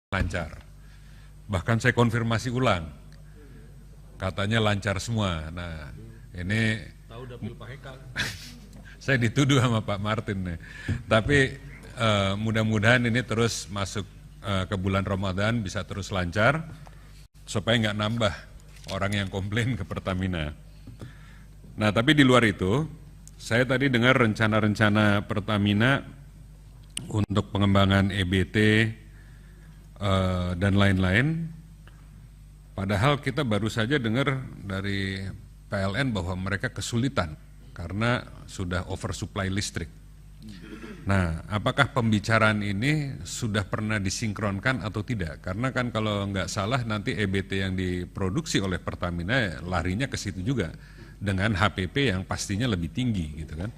lancar. Bahkan saya konfirmasi ulang, katanya lancar semua. Nah, ini tahu dapil Pak Heka. saya dituduh sama Pak Martin nih. Tapi mudah-mudahan ini terus masuk ke bulan Ramadan bisa terus lancar supaya nggak nambah orang yang komplain ke Pertamina. Nah, tapi di luar itu, saya tadi dengar rencana-rencana Pertamina untuk pengembangan EBT dan lain-lain. Padahal kita baru saja dengar dari PLN bahwa mereka kesulitan karena sudah oversupply listrik. Nah, apakah pembicaraan ini sudah pernah disinkronkan atau tidak? Karena kan kalau nggak salah nanti EBT yang diproduksi oleh Pertamina larinya ke situ juga dengan HPP yang pastinya lebih tinggi gitu kan.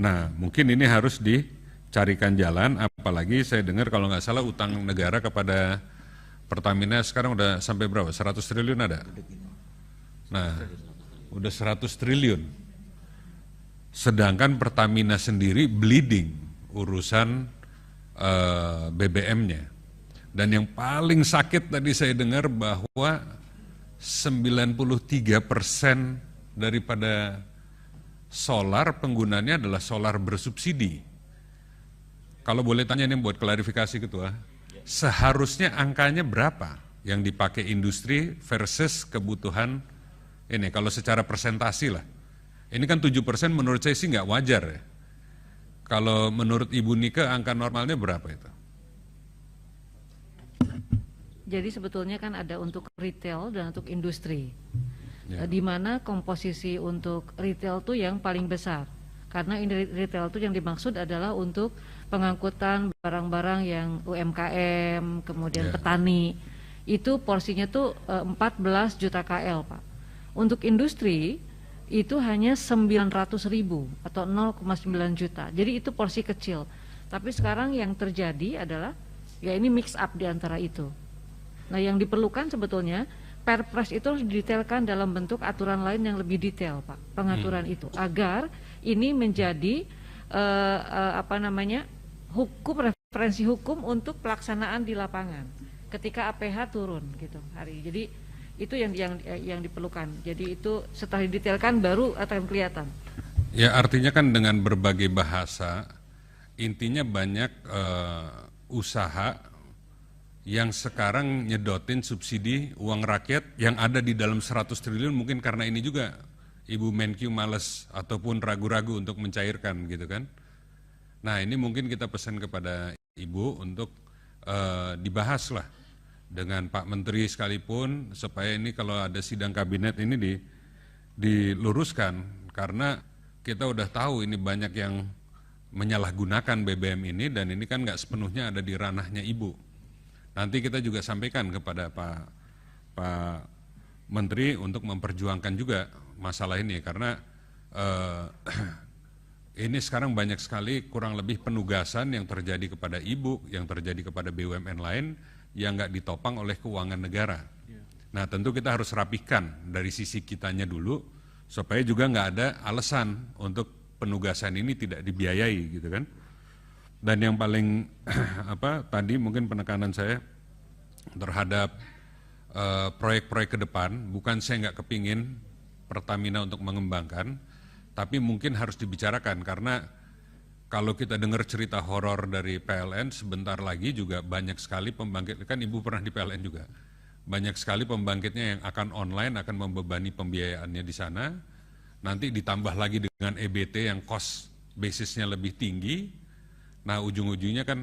Nah, mungkin ini harus dicarikan jalan, apalagi saya dengar kalau nggak salah utang negara kepada Pertamina sekarang udah sampai berapa? 100 triliun ada? Nah, udah 100 triliun. Sedangkan Pertamina sendiri bleeding urusan BBM-nya. Dan yang paling sakit tadi saya dengar bahwa 93% daripada solar penggunanya adalah solar bersubsidi. Kalau boleh tanya nih buat klarifikasi Ketua, seharusnya angkanya berapa yang dipakai industri versus kebutuhan ini kalau secara persentasi lah. Ini kan 7% menurut saya sih nggak wajar ya. Kalau menurut Ibu Nika angka normalnya berapa itu? Jadi sebetulnya kan ada untuk retail dan untuk industri. Ya. Di mana komposisi untuk retail tuh yang paling besar. Karena retail tuh yang dimaksud adalah untuk pengangkutan barang-barang yang UMKM, kemudian petani. Itu porsinya tuh 14 juta KL, Pak. Untuk industri itu hanya 900.000 atau 0,9 juta. Jadi itu porsi kecil. Tapi sekarang yang terjadi adalah ya ini mix up di antara itu. Nah, yang diperlukan sebetulnya Perpres itu harus didetailkan dalam bentuk aturan lain yang lebih detail, Pak. Pengaturan itu agar ini menjadi hukum, referensi hukum untuk pelaksanaan di lapangan ketika APH turun gitu hari. Jadi itu yang diperlukan. Jadi itu setelah didetailkan baru akan kelihatan. Ya artinya kan dengan berbagai bahasa, intinya banyak usaha yang sekarang nyedotin subsidi uang rakyat yang ada di dalam 100 triliun mungkin karena ini juga Ibu Menkyu males ataupun ragu-ragu untuk mencairkan gitu kan. Nah ini mungkin kita pesan kepada Ibu untuk dibahas lah dengan Pak Menteri sekalipun supaya ini kalau ada sidang kabinet ini diluruskan karena kita udah tahu ini banyak yang menyalahgunakan BBM ini dan ini kan nggak sepenuhnya ada di ranahnya Ibu. Nanti kita juga sampaikan kepada Pak Menteri untuk memperjuangkan juga masalah ini karena ini sekarang banyak sekali kurang lebih penugasan yang terjadi kepada Ibu, yang terjadi kepada BUMN lain yang nggak ditopang oleh keuangan negara. Nah tentu kita harus rapihkan dari sisi kitanya dulu supaya juga nggak ada alasan untuk penugasan ini tidak dibiayai gitu kan. Dan yang paling tadi mungkin penekanan saya terhadap proyek-proyek ke depan, bukan saya nggak kepingin Pertamina untuk mengembangkan, tapi mungkin harus dibicarakan karena kalau kita dengar cerita horor dari PLN sebentar lagi juga banyak sekali pembangkit, kan Ibu pernah di PLN juga, banyak sekali pembangkitnya yang akan online akan membebani pembiayaannya di sana, nanti ditambah lagi dengan EBT yang cost basisnya lebih tinggi, nah ujung-ujungnya kan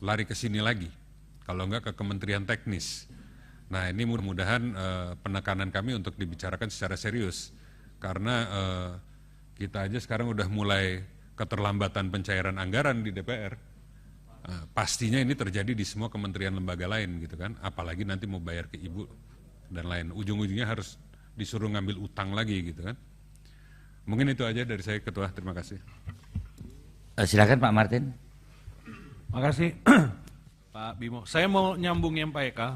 lari ke sini lagi, kalau enggak ke Kementerian Teknis. Nah ini mudah-mudahan penekanan kami untuk dibicarakan secara serius, karena kita aja sekarang udah mulai keterlambatan pencairan anggaran di DPR, pastinya ini terjadi di semua kementerian lembaga lain gitu kan, apalagi nanti mau bayar ke Ibu dan lain, ujung-ujungnya harus disuruh ngambil utang lagi gitu kan. Mungkin itu aja dari saya Ketua, terima kasih. Silakan Pak Martin. Makasih Pak Bimo. Saya mau nyambung yang Pak Eka.